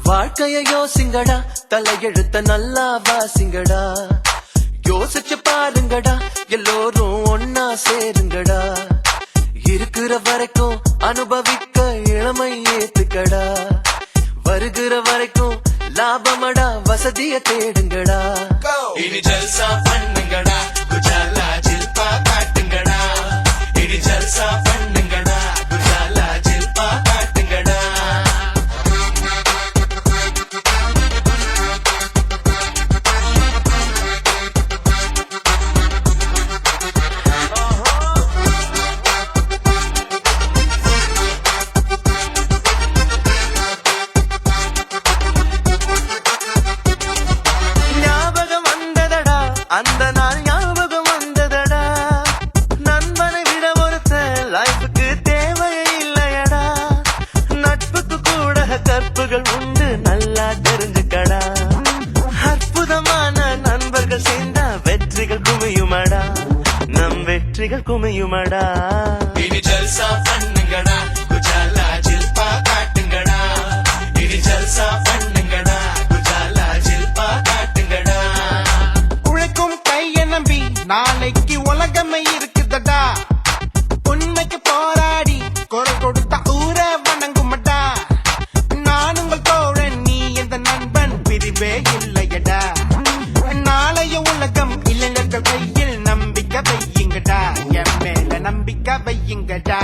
வாழ்க்கைய யோசிங்கடா, தலையெழுத்த நல்லா வாசிங்கடா. யோசிச்சு பாருங்கடா, எல்லோரும் ஒன்னா சேருங்கடா. இருக்கிற வரைக்கும் அனுபவிக்க இளமை ஏத்துக்கடா. வருகிற வரைக்கும் லாபமடா, வசதிய தேடுங்கடா. இனி ஜல்சா பண்ணுங்கடா, குஜாலா ஜில்பா காட்டுங்கடா. இனி ஜல்சா பண்ணுங்கடா, குஜாலா ஜில்பா காட்டுங்கடா. அந்த நாள் ஞாபகம் வந்ததடா. நண்பனை விட ஒருத்த லைஃபுக்கு தேவையே இல்லையடா. நட்புக்கு கூட கற்புகள் உண்டு, நல்லா தெரிஞ்சுக்கடா. அற்புதமான நண்பர்கள் சேர்ந்தா வெற்றிகள் குமியுமடா, நம் வெற்றிகள் குமியுமடா. இனி ஜல்சா பண்ணுங்கடா, குஜாலா ஜில்பா காட்டுங்கடா. இனி ஜல்சா பண்ணுங்கடா, குஜாலா ஜில்பா காட்டுங்கடா. நாளைக்கு உலகமே இருக்குதடா. உண்மைக்கு போராடி குரல் கொடுத்த ஊரை வணங்குமடா. நான் உங்கள் தோழன், நீ எந்த நண்பன், பிரிவே இல்லையடா. நாளைய உலகம் இளைஞர்கள் கையில், நம்பிக்கை வையுங்கடா. என் மேல நம்பிக்கை வையுங்கடா.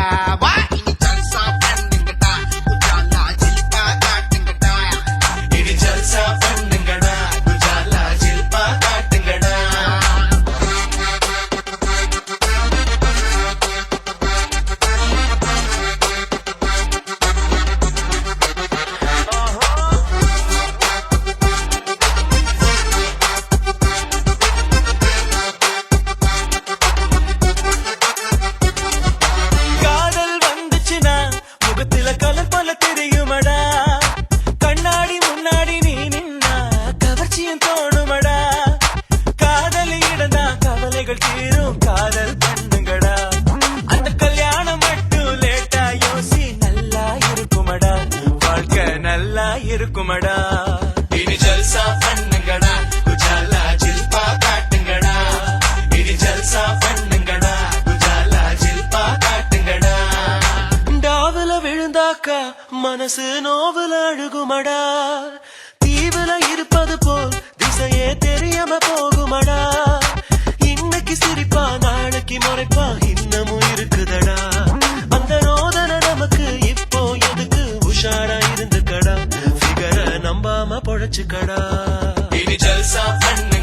கலர் போல தெரியுமடா, கண்ணாடி முன்னாடி நீ நின்னா கவர்ச்சியும் தோணுமடா. காதலி இடந்தா கவலைகள் தீரும், காதல் பண்ணுங்கடா. அந்த கல்யாணம் மட்டும் லேட்டா யோசி, நல்லா இருக்குமடா, வாழ்க்கை நல்லா இருக்குமடா. இனி ஜல்சா பண்ணுங்கடா, குஜாலா ஜில்பா காட்டுங்கடா. இனி ஜல்சா பண்ணுங்கடா, குஜாலா ஜில்பா காட்டுங்கடா. டாவுல விழுந்தாக்கா மனசு நோவுல அழுகுமடா. தீவுல இருப்பது போல் திசையே தெரியாம போகுமடா. இன்னைக்கு சிரிப்பா நாளைக்கு முறைப்பா இன்னமும் இருக்குதடா. அந்த ரோதனை நமக்கு இப்போ எதுக்கு, உஷாரா இருந்துக்கடா. ஃபிகரை நம்பாம பொழைச்சுக்கடா. இனி ஜல்சா பண்ணு